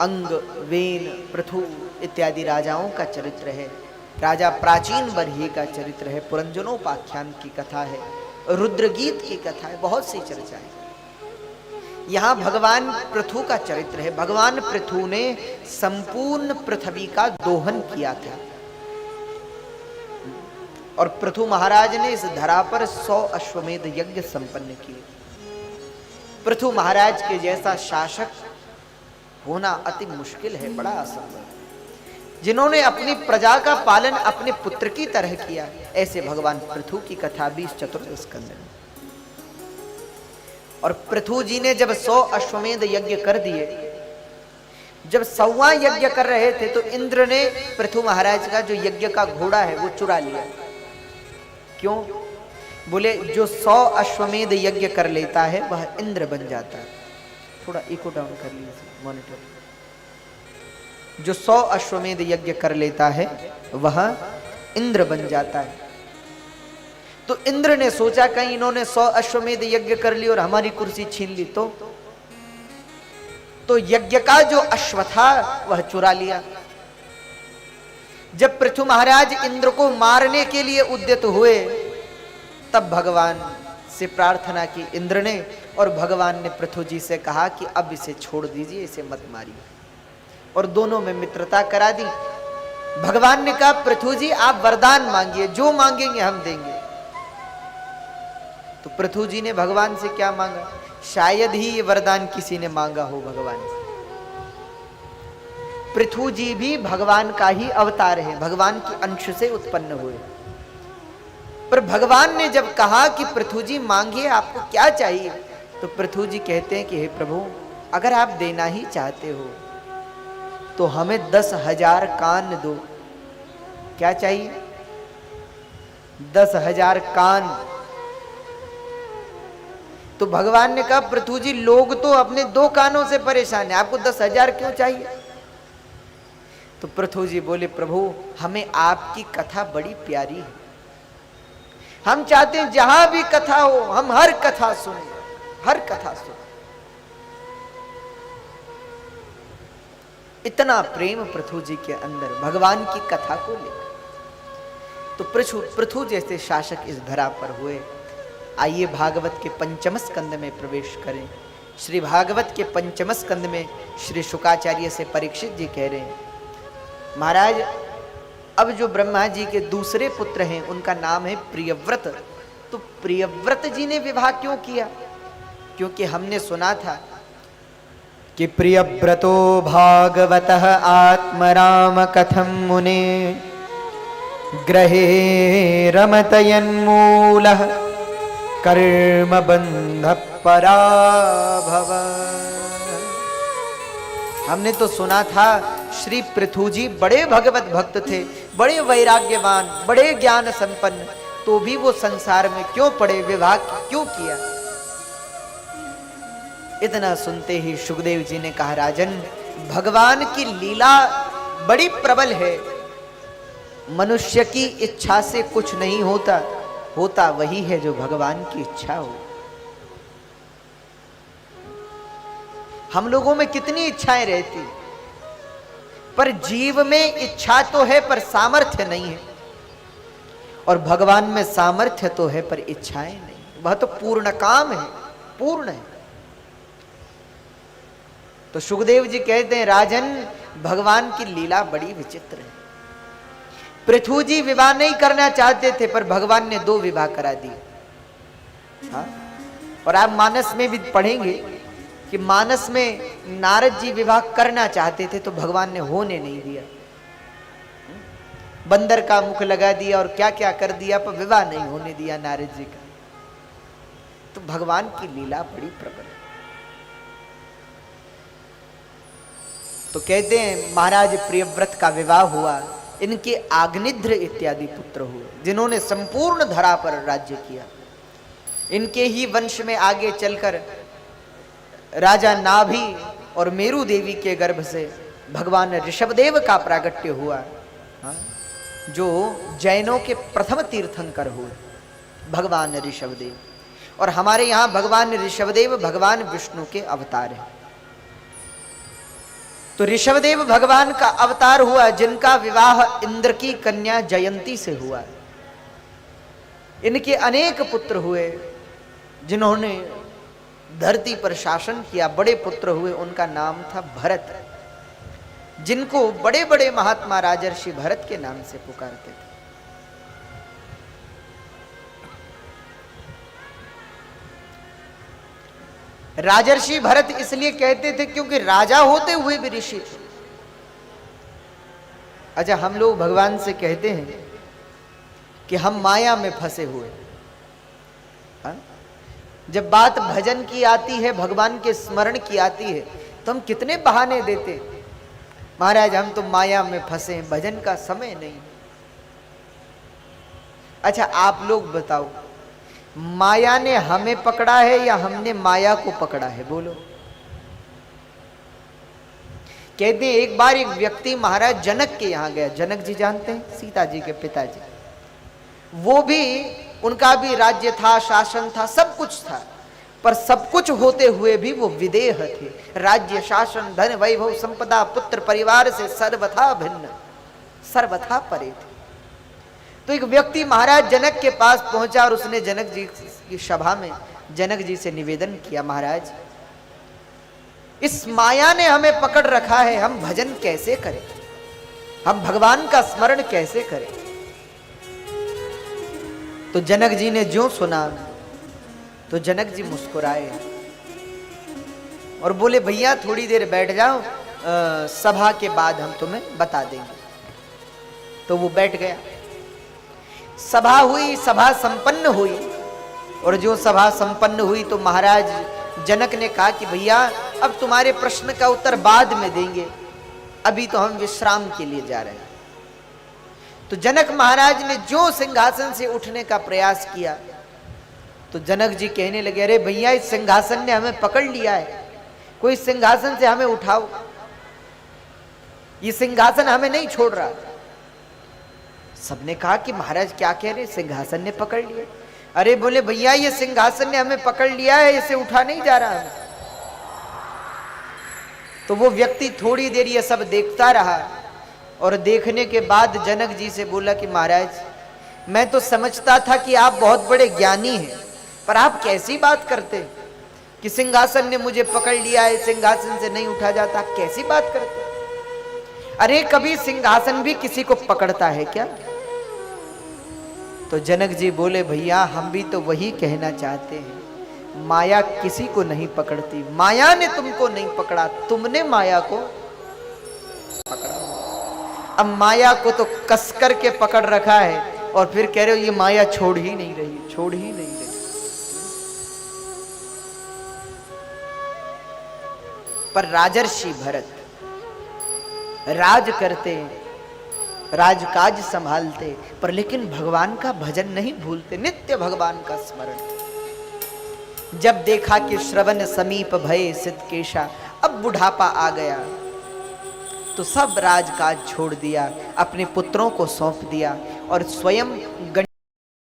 अंग, वेन, पृथु इत्यादि राजाओं का चरित्र है। राजा प्राचीन बरही का चरित्र है, पुरंजनोपाख्यान की कथा है, रुद्रगीत की कथा है, बहुत सी चर्चाएं। यहाँ भगवान पृथु का चरित्र है। भगवान पृथु ने संपूर्ण पृथ्वी का दोहन किया था और पृथु महाराज ने इस धरा पर 100 अश्वमेध यज्ञ संपन्न किए। पृथु महाराज के जैसा शासक होना अति मुश्किल है, बड़ा असंभव, जिन्होंने अपनी प्रजा का पालन अपने पुत्र की तरह किया। ऐसे भगवान पृथु की कथा भी इस चतुर्थ स्कंद में। और पृथु जी ने जब 100 अश्वमेध यज्ञ कर दिए, जब 100वां यज्ञ कर रहे थे तो इंद्र ने पृथु महाराज का जो यज्ञ का घोड़ा है वो चुरा लिया। क्यों? बोले जो 100 अश्वमेध यज्ञ कर लेता है वह इंद्र बन जाता है। थोड़ा इको डाउन कर लीजिए मॉनिटर। जो 100 अश्वमेध यज्ञ कर लेता है वह इंद्र बन जाता है। तो इंद्र ने सोचा कहीं इन्होंने 100 अश्वमेध यज्ञ कर ली और हमारी कुर्सी छीन ली तो यज्ञ का जो अश्व था वह चुरा लिया। जब पृथु महाराज इंद्र को मारने के लिए उद्यत हुए तब भगवान से प्रार्थना की इंद्र ने, और भगवान ने पृथु जी से कहा कि अब इसे छोड़ दीजिए, इसे मत मारिए, और दोनों में मित्रता करा दी। भगवान ने कहा पृथु जी आप वरदान मांगिए, जो मांगेंगे हम देंगे। तो पृथु जी ने भगवान से क्या मांगा? शायद ही ये वरदान किसी ने मांगा हो भगवान से। पृथु जी भी भगवान का ही अवतार है, भगवान के अंश से उत्पन्न हुए। पर भगवान ने जब कहा कि पृथु जी मांगिए आपको क्या चाहिए, तो पृथु जी कहते हैं कि हे प्रभु अगर आप देना ही चाहते हो तो हमें 10,000 कान दो। क्या चाहिए? 10,000 कान। तो भगवान ने कहा पृथु जी लोग तो अपने 2 कानों से परेशान है, आपको 10,000 क्यों चाहिए? तो पृथु जी बोले प्रभु हमें आपकी कथा बड़ी प्यारी है, हम चाहते हैं जहां भी कथा हो हम हर कथा सुने, हर कथा सुने। इतना प्रेम पृथु जी के अंदर भगवान की कथा को लेकर। तो पृथु जैसे शासक इस धरा पर हुए। आइए भागवत के 5वें स्कंद में प्रवेश करें। श्री भागवत के 5वें स्कंद में श्री शुकाचार्य से परीक्षित जी कह रहे हैं महाराज अब जो ब्रह्मा जी के दूसरे पुत्र हैं उनका नाम है प्रियव्रत। तो प्रियव्रत जी ने विवाह क्यों किया? क्योंकि हमने सुना था कि प्रियव्रतो भागवतः आत्मराम कथम मुने ग्रहे रमतयन्मूलः कर्म बंध पराभव। हमने तो सुना था श्री पृथु जी बड़े भगवत भक्त थे, बड़े वैराग्यवान, बड़े ज्ञान संपन्न, तो भी वो संसार में क्यों पड़े, विवाह क्यों किया? इतना सुनते ही सुखदेव जी ने कहा राजन भगवान की लीला बड़ी प्रबल है। मनुष्य की इच्छा से कुछ नहीं होता, होता वही है जो भगवान की इच्छा हो। हम लोगों में कितनी इच्छाएं रहती, पर जीव में इच्छा तो है पर सामर्थ्य नहीं है, और भगवान में सामर्थ्य तो है पर इच्छाएं नहीं। वह तो पूर्ण काम है, पूर्ण है। तो सुखदेव जी कहते हैं राजन भगवान की लीला बड़ी विचित्र है। पृथु जी विवाह नहीं करना चाहते थे पर भगवान ने 2 विवाह करा दिए। हाँ? और आप मानस में भी पढ़ेंगे कि मानस में नारद जी विवाह करना चाहते थे तो भगवान ने होने नहीं दिया। बंदर का मुख लगा दिया और क्या क्या कर दिया, पर विवाह नहीं होने दिया नारद जी का। तो भगवान की लीला बड़ी प्रबल है। तो कहते हैं महाराज प्रियव्रत का विवाह हुआ, इनके आग्निध्र इत्यादि पुत्र हुए जिन्होंने संपूर्ण धरा पर राज्य किया। इनके ही वंश में आगे चलकर राजा नाभि और मेरु देवी के गर्भ से भगवान ऋषभदेव का प्रागट्य हुआ। हाँ? जो जैनों के प्रथम तीर्थंकर हुए भगवान ऋषभदेव। और हमारे यहाँ भगवान ऋषभदेव भगवान विष्णु के अवतार हैं। तो ऋषभदेव भगवान का अवतार हुआ, जिनका विवाह इंद्र की कन्या जयंती से हुआ। इनके अनेक पुत्र हुए जिन्होंने धरती पर शासन किया। बड़े पुत्र हुए, उनका नाम था भरत, जिनको बड़े बड़े महात्मा राजर्षि भरत के नाम से पुकारते थे। राजर्षि भरत इसलिए कहते थे क्योंकि राजा होते हुए भी ऋषि थे। अच्छा, हम लोग भगवान से कहते हैं कि हम माया में फंसे हुए। हा? जब बात भजन की आती है, भगवान के स्मरण की आती है, तो हम कितने बहाने देते, महाराज हम तो माया में फंसे, भजन का समय नहीं। अच्छा, आप लोग बताओ, माया ने हमें पकड़ा है या हमने माया को पकड़ा है? बोलो। कहते हैं एक बार एक व्यक्ति महाराज जनक के यहां गया। जनक जी जानते हैं, सीता जी के पिताजी। वो भी, उनका भी राज्य था, शासन था, सब कुछ था, पर सब कुछ होते हुए भी वो विदेह थे। राज्य, शासन, धन, वैभव, संपदा, पुत्र, परिवार से सर्वथा भिन्न, सर्वथा परे थे। तो एक व्यक्ति महाराज जनक के पास पहुंचा और उसने जनक जी की सभा में जनक जी से निवेदन किया, महाराज इस माया ने हमें पकड़ रखा है, हम भजन कैसे करें, हम भगवान का स्मरण कैसे करें? तो जनक जी ने जो सुना तो जनक जी मुस्कुराए और बोले, भैया थोड़ी देर बैठ जाओ, सभा के बाद हम तुम्हें बता देंगे। तो वो बैठ गया। सभा हुई, सभा संपन्न हुई, और जो सभा संपन्न हुई तो महाराज जनक ने कहा कि भैया अब तुम्हारे प्रश्न का उत्तर बाद में देंगे, अभी तो हम विश्राम के लिए जा रहे हैं। तो जनक महाराज ने जो सिंहासन से उठने का प्रयास किया तो जनक जी कहने लगे, अरे भैया इस सिंहासन ने हमें पकड़ लिया है, कोई सिंहासन से हमें उठाओ, ये सिंहासन हमें नहीं छोड़ रहा। सबने कहा कि महाराज क्या कह रहे, सिंहासन ने पकड़ लिया? अरे बोले भैया ये सिंहासन ने हमें पकड़ लिया है, इसे उठा नहीं जा रहा है। तो वो व्यक्ति थोड़ी देर ये सब देखता रहा और देखने के बाद जनक जी से बोला कि महाराज मैं तो समझता था कि आप बहुत बड़े ज्ञानी हैं, पर आप कैसी बात करते कि सिंहासन ने मुझे पकड़ लिया है, सिंहासन से नहीं उठा जाता, कैसी बात करते? अरे कभी सिंहासन भी किसी को पकड़ता है क्या? तो जनक जी बोले, भैया हम भी तो वही कहना चाहते हैं, माया किसी को नहीं पकड़ती, माया ने तुमको नहीं पकड़ा, तुमने माया को पकड़ा। अब माया को तो कसकर के पकड़ रखा है और फिर कह रहे हो ये माया छोड़ ही नहीं रही, छोड़ ही नहीं रही। पर राजर्षि भरत राज करते, राजकाज संभालते, पर लेकिन भगवान का भजन नहीं भूलते, नित्य भगवान का स्मरण। जब देखा कि श्रवण समीप भय सिद्धकेशा, अब बुढ़ापा आ गया, तो सब राजकाज छोड़ दिया, अपने पुत्रों को सौंप दिया और स्वयं